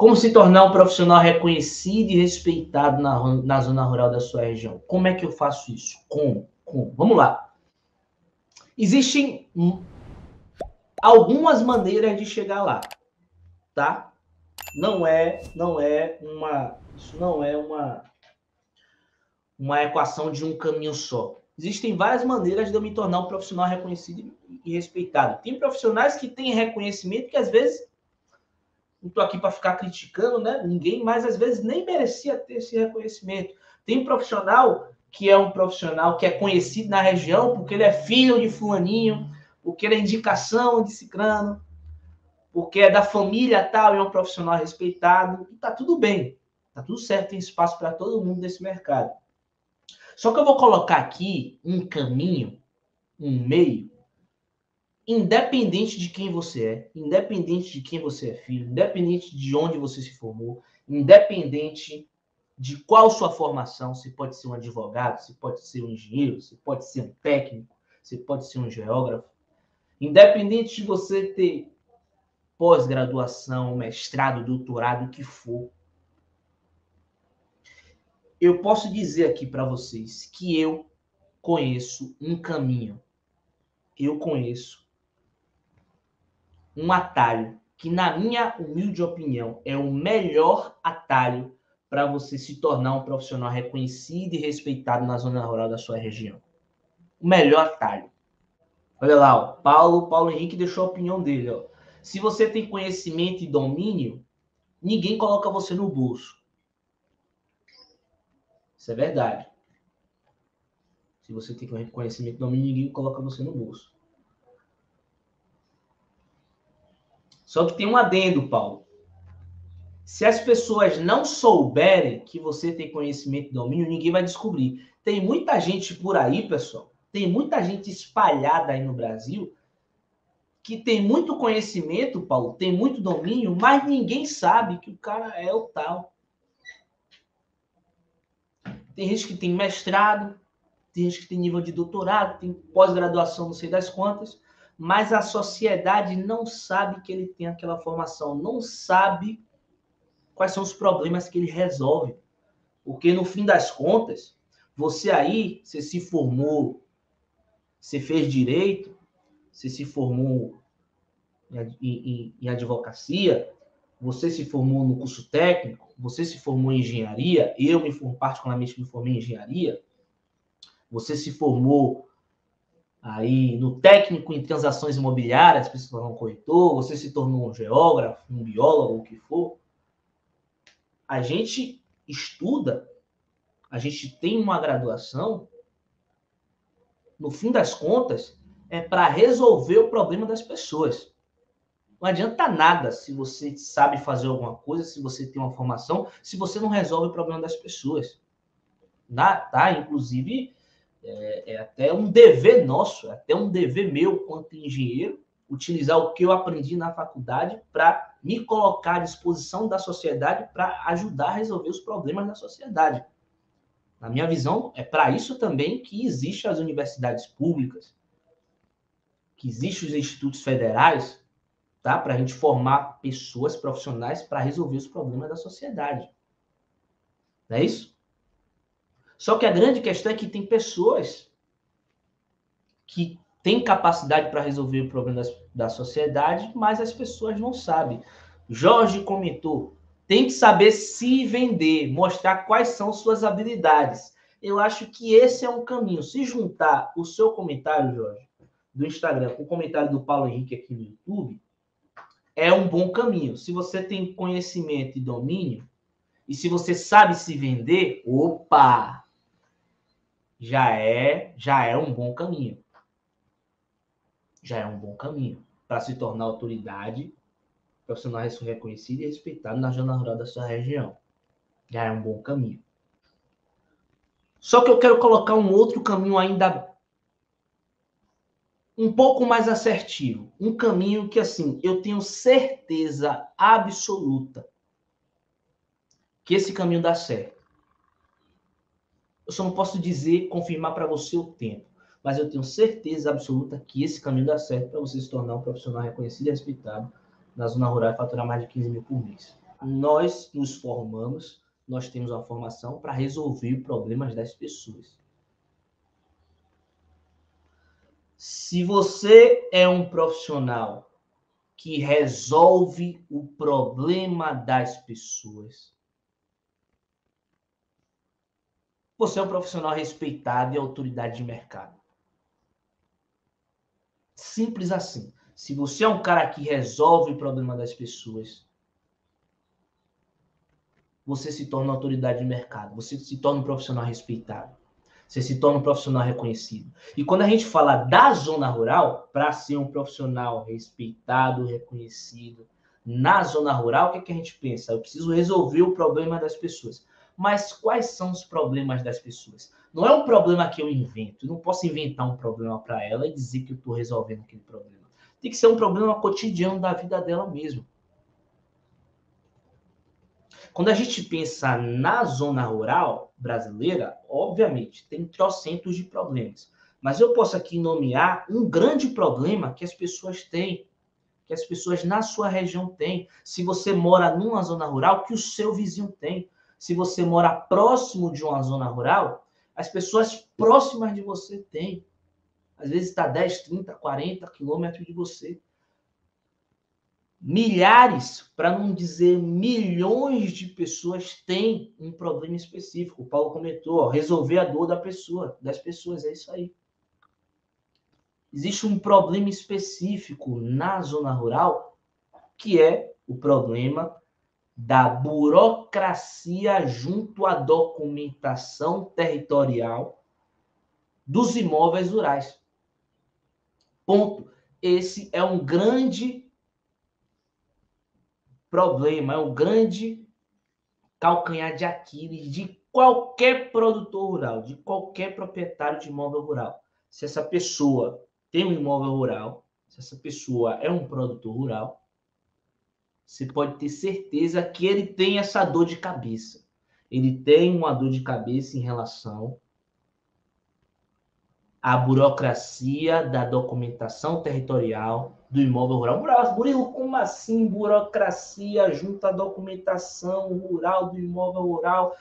Como se tornar um profissional reconhecido e respeitado na zona rural da sua região? Como é que eu faço isso? Como? Vamos lá. Existem algumas maneiras de chegar lá, tá? Isso não é uma equação de um caminho só. Existem várias maneiras de eu me tornar um profissional reconhecido e respeitado. Tem profissionais que têm reconhecimento que às vezes, não estou aqui para ficar criticando, né? Ninguém, mas às vezes nem merecia ter esse reconhecimento. Tem um profissional que é conhecido na região porque ele é filho de fulaninho, porque ele é indicação de cicrano, porque é da família tal e é um profissional respeitado. E tá tudo bem, tá tudo certo, tem espaço para todo mundo nesse mercado. Só que eu vou colocar aqui um caminho, um meio, independente de quem você é, independente de quem você é filho, independente de onde você se formou, independente de qual sua formação, você pode ser um advogado, você pode ser um engenheiro, você pode ser um técnico, você pode ser um geógrafo, independente de você ter pós-graduação, mestrado, doutorado, o que for, eu posso dizer aqui para vocês que eu conheço um caminho, eu conheço um atalho que, na minha humilde opinião, é o melhor atalho para você se tornar um profissional reconhecido e respeitado na zona rural da sua região. O melhor atalho. Olha lá, ó, Paulo Henrique deixou a opinião dele. Ó. Se você tem conhecimento e domínio, ninguém coloca você no bolso. Isso é verdade. Se você tem conhecimento e domínio, ninguém coloca você no bolso. Só que tem um adendo, Paulo. Se as pessoas não souberem que você tem conhecimento e domínio, ninguém vai descobrir. Tem muita gente por aí, pessoal, tem muita gente espalhada aí no Brasil que tem muito conhecimento, Paulo, tem muito domínio, mas ninguém sabe que o cara é o tal. Tem gente que tem mestrado, tem gente que tem nível de doutorado, tem pós-graduação, não sei das quantas, mas a sociedade não sabe que ele tem aquela formação, não sabe quais são os problemas que ele resolve. Porque, no fim das contas, você se formou, você fez direito, você se formou em advocacia, você se formou no curso técnico, você se formou em engenharia, particularmente me formei em engenharia, você se formou aí no técnico em transações imobiliárias, para se tornar um corretor, você se tornou um geógrafo, um biólogo, o que for. A gente estuda, a gente tem uma graduação, no fim das contas, é para resolver o problema das pessoas. Não adianta nada se você sabe fazer alguma coisa, se você tem uma formação, se você não resolve o problema das pessoas. Tá? Inclusive, é até um dever nosso, é até um dever meu, quanto engenheiro, utilizar o que eu aprendi na faculdade para me colocar à disposição da sociedade para ajudar a resolver os problemas da sociedade. Na minha visão, é para isso também que existem as universidades públicas, que existem os institutos federais, tá? Para a gente formar pessoas profissionais para resolver os problemas da sociedade. Não é isso? Só que a grande questão é que tem pessoas que têm capacidade para resolver o problema da sociedade, mas as pessoas não sabem. Jorge comentou, tem que saber se vender, mostrar quais são suas habilidades. Eu acho que esse é um caminho. Se juntar o seu comentário, Jorge, do Instagram, com o comentário do Paulo Henrique aqui no YouTube, é um bom caminho. Se você tem conhecimento e domínio, e se você sabe se vender, opa, já é um bom caminho. Já é um bom caminho para se tornar autoridade, profissional reconhecido e respeitado na zona rural da sua região. Já é um bom caminho. Só que eu quero colocar um outro caminho ainda um pouco mais assertivo. Um caminho que, assim, eu tenho certeza absoluta que esse caminho dá certo. Eu só não posso dizer, confirmar para você o tempo, mas eu tenho certeza absoluta que esse caminho dá certo para você se tornar um profissional reconhecido e respeitado na zona rural e faturar mais de 15 mil por mês. Nós nos formamos, nós temos uma formação para resolver problemas das pessoas. Se você é um profissional que resolve o problema das pessoas, você é um profissional respeitado e autoridade de mercado. Simples assim. Se você é um cara que resolve o problema das pessoas, você se torna uma autoridade de mercado. Você se torna um profissional respeitado. Você se torna um profissional reconhecido. E quando a gente fala da zona rural, para ser um profissional respeitado, reconhecido, na zona rural, o que, é que a gente pensa? Eu preciso resolver o problema das pessoas. Mas quais são os problemas das pessoas? Não é um problema que eu invento. Eu não posso inventar um problema para ela e dizer que eu estou resolvendo aquele problema. Tem que ser um problema cotidiano da vida dela mesmo. Quando a gente pensa na zona rural brasileira, obviamente, tem trocentos de problemas. Mas eu posso aqui nomear um grande problema que as pessoas têm, que as pessoas na sua região têm. Se você mora numa zona rural, que o seu vizinho tem. Se você mora próximo de uma zona rural, as pessoas próximas de você têm. Às vezes está 10, 30, 40 quilômetros de você. Milhares, para não dizer milhões de pessoas têm um problema específico. O Paulo comentou, ó, resolver a dor das pessoas, é isso aí. Existe um problema específico na zona rural, que é o problema da burocracia junto à documentação territorial dos imóveis rurais. Ponto. Esse é um grande problema, é um grande calcanhar de Aquiles de qualquer produtor rural, de qualquer proprietário de imóvel rural. Se essa pessoa tem um imóvel rural, se essa pessoa é um produtor rural, você pode ter certeza que ele tem essa dor de cabeça. Ele tem uma dor de cabeça em relação à burocracia da documentação territorial do imóvel rural. Murilo, como assim burocracia junto à documentação rural do imóvel rural?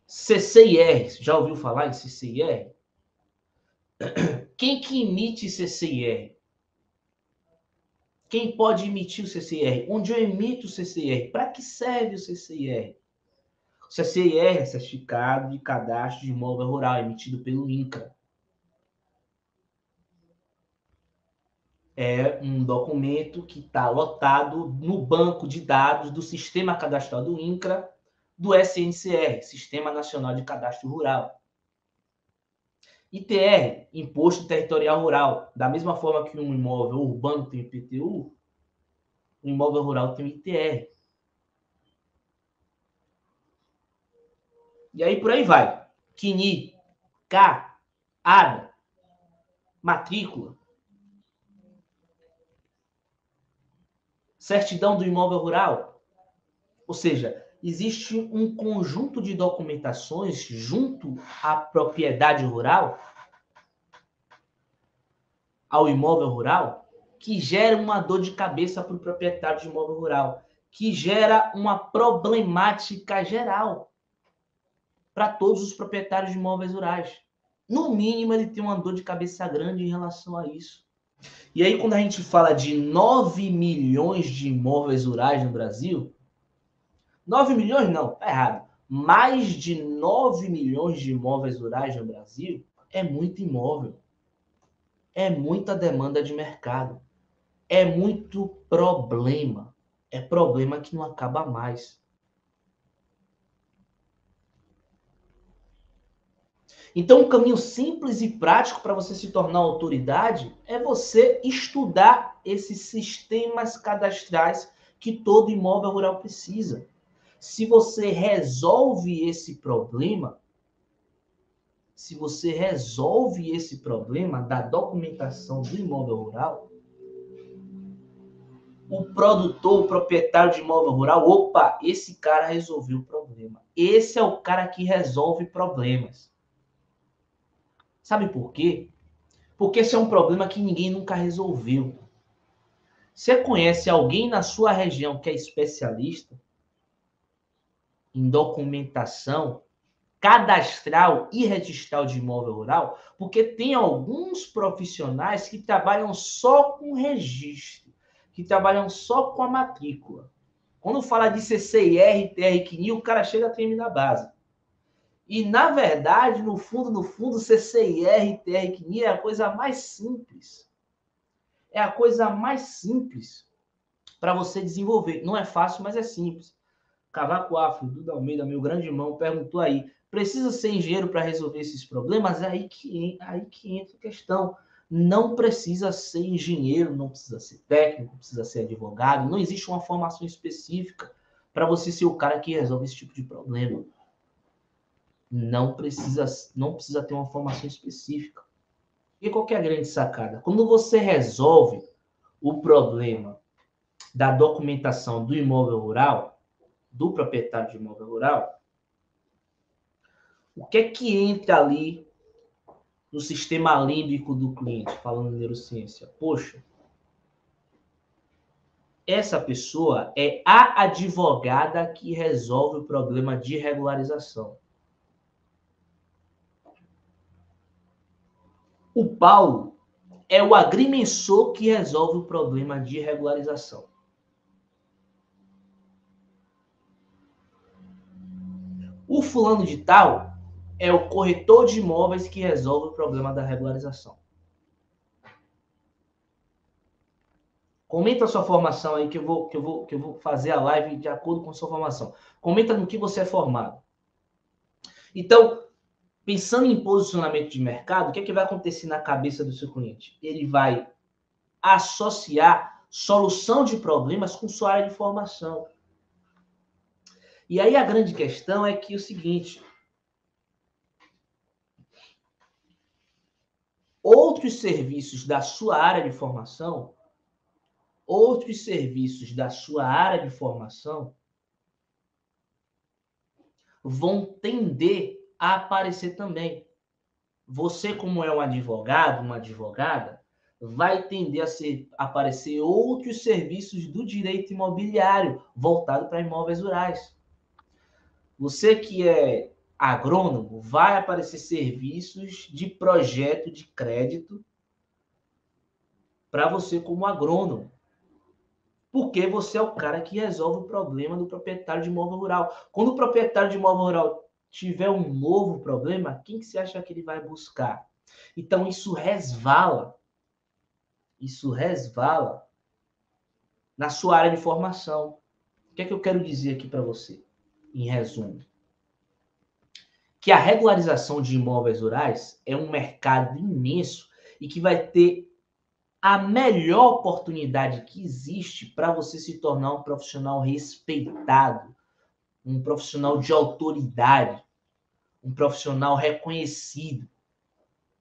CCIR, já ouviu falar em CCIR? Quem que emite CCIR? Quem pode emitir o CCIR? Onde eu emito o CCIR? Para que serve o CCIR? O CCIR é Certificado de Cadastro de Imóvel Rural, emitido pelo INCRA. É um documento que está lotado no banco de dados do Sistema Cadastral do INCRA, do SNCR, Sistema Nacional de Cadastro Rural. ITR, Imposto Territorial Rural. Da mesma forma que um imóvel urbano tem IPTU, um imóvel rural tem ITR. E aí por aí vai. CNI, CA, ADA, matrícula, certidão do imóvel rural. Ou seja, existe um conjunto de documentações junto à propriedade rural, ao imóvel rural, que gera uma dor de cabeça para o proprietário de imóvel rural, que gera uma problemática geral para todos os proprietários de imóveis rurais. No mínimo, ele tem uma dor de cabeça grande em relação a isso. E aí, quando a gente fala de 9 milhões de imóveis rurais no Brasil, 9 milhões não, tá errado. Mais de 9 milhões de imóveis rurais no Brasil é muito imóvel. É muita demanda de mercado. É muito problema. É problema que não acaba mais. Então, um caminho simples e prático para você se tornar autoridade é você estudar esses sistemas cadastrais que todo imóvel rural precisa. Se você resolve esse problema, da documentação do imóvel rural, o produtor, o proprietário de imóvel rural, opa, esse cara resolveu o problema. Esse é o cara que resolve problemas. Sabe por quê? Porque esse é um problema que ninguém nunca resolveu. Você conhece alguém na sua região que é especialista em documentação cadastral e registral de imóvel rural? Porque tem alguns profissionais que trabalham só com registro, que trabalham só com a matrícula. Quando fala de CCIR, TR, CNI, o cara chega a tremer na base. E, na verdade, no fundo, CCIR, TR, CNI é a coisa mais simples. É a coisa mais simples para você desenvolver. Não é fácil, mas é simples. Cavaco Afro, Duda Almeida, meu grande irmão, perguntou aí, precisa ser engenheiro para resolver esses problemas? É aí que entra a questão. Não precisa ser engenheiro, não precisa ser técnico, não precisa ser advogado, não existe uma formação específica para você ser o cara que resolve esse tipo de problema. Não precisa ter uma formação específica. E qual que é a grande sacada? Quando você resolve o problema da documentação do imóvel rural, do proprietário de imóvel rural, o que é que entra ali no sistema límbico do cliente, falando em neurociência? Poxa, essa pessoa é a advogada que resolve o problema de regularização. O Paulo é o agrimensor que resolve o problema de regularização. O fulano de tal é o corretor de imóveis que resolve o problema da regularização. Comenta a sua formação aí que eu vou fazer a live de acordo com a sua formação. Comenta no que você é formado. Então, pensando em posicionamento de mercado, o que é que vai acontecer na cabeça do seu cliente? Ele vai associar solução de problemas com sua área de formação. E aí a grande questão é que é o seguinte: outros serviços da sua área de formação, vão tender a aparecer também. Você, como é um advogado, uma advogada, vai tender a aparecer outros serviços do direito imobiliário voltado para imóveis rurais. Você que é agrônomo, vai aparecer serviços de projeto de crédito para você como agrônomo. Porque você é o cara que resolve o problema do proprietário de imóvel rural. Quando o proprietário de imóvel rural tiver um novo problema, quem que você acha que ele vai buscar? Então, isso resvala na sua área de formação. O que é que eu quero dizer aqui para você, em resumo? Que a regularização de imóveis rurais é um mercado imenso e que vai ter a melhor oportunidade que existe para você se tornar um profissional respeitado, um profissional de autoridade, um profissional reconhecido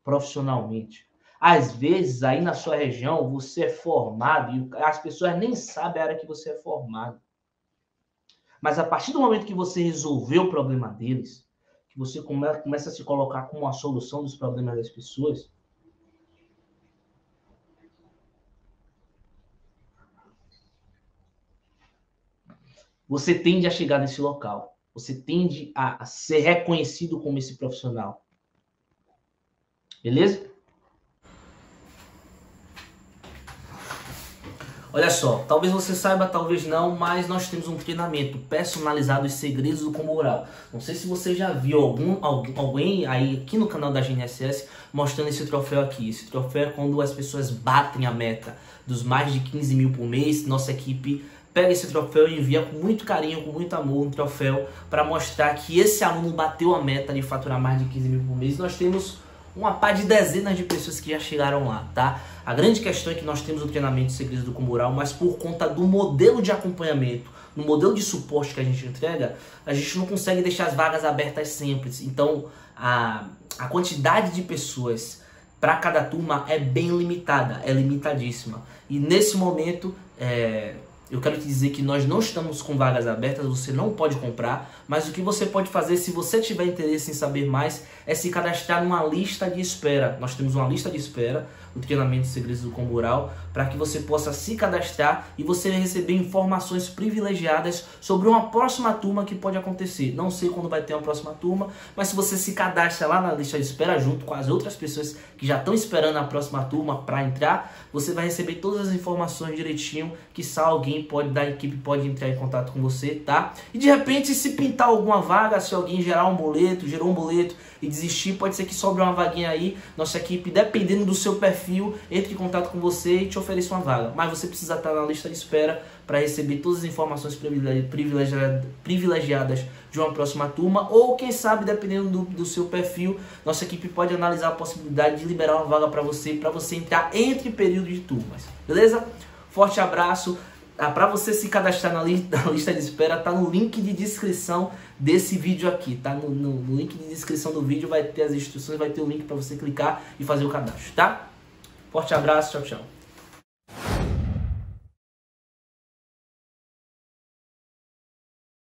profissionalmente. Às vezes, aí na sua região, você é formado e as pessoas nem sabem a área que você é formado. Mas a partir do momento que você resolveu o problema deles, que você começa a se colocar como a solução dos problemas das pessoas, você tende a chegar nesse local. Você tende a ser reconhecido como esse profissional. Beleza? Olha só, talvez você saiba, talvez não, mas nós temos um treinamento personalizado, os segredos do combo rural. Não sei se você já viu alguém aí aqui no canal da GNSS mostrando esse troféu aqui. Esse troféu é quando as pessoas batem a meta dos mais de 15 mil por mês. Nossa equipe pega esse troféu e envia com muito carinho, com muito amor, um troféu para mostrar que esse aluno bateu a meta de faturar mais de 15 mil por mês. Nós temos uma pá de dezenas de pessoas que já chegaram lá, tá? A grande questão é que nós temos o treinamento de segredos do combo rural, mas por conta do modelo de acompanhamento, no modelo de suporte que a gente entrega, a gente não consegue deixar as vagas abertas sempre. Então, a quantidade de pessoas para cada turma é bem limitada, é limitadíssima. E nesse momento, eu quero te dizer que nós não estamos com vagas abertas, você não pode comprar, mas o que você pode fazer, se você tiver interesse em saber mais, é se cadastrar numa lista de espera. Nós temos uma lista de espera, o treinamento Segredos do Combo Oral, para que você possa se cadastrar e você receber informações privilegiadas sobre uma próxima turma que pode acontecer. Não sei quando vai ter uma próxima turma, mas se você se cadastra lá na lista de espera junto com as outras pessoas que já estão esperando a próxima turma para entrar, você vai receber todas as informações direitinho, que só alguém da equipe pode entrar em contato com você, tá? E de repente, se pintar alguma vaga, se alguém gerou um boleto e desistir, pode ser que sobre uma vaguinha aí, nossa equipe, dependendo do seu perfil, entre em contato com você e te ofereça uma vaga. Mas você precisa estar na lista de espera para receber todas as informações privilegiadas de uma próxima turma, ou quem sabe, dependendo do seu perfil, nossa equipe pode analisar a possibilidade de liberar uma vaga para você entrar entre períodos de turmas, beleza? Forte abraço. Para você se cadastrar na lista de espera, tá no link de descrição desse vídeo aqui, tá? No link de descrição do vídeo vai ter as instruções, vai ter o link para você clicar e fazer o cadastro, tá? Forte abraço, tchau, tchau.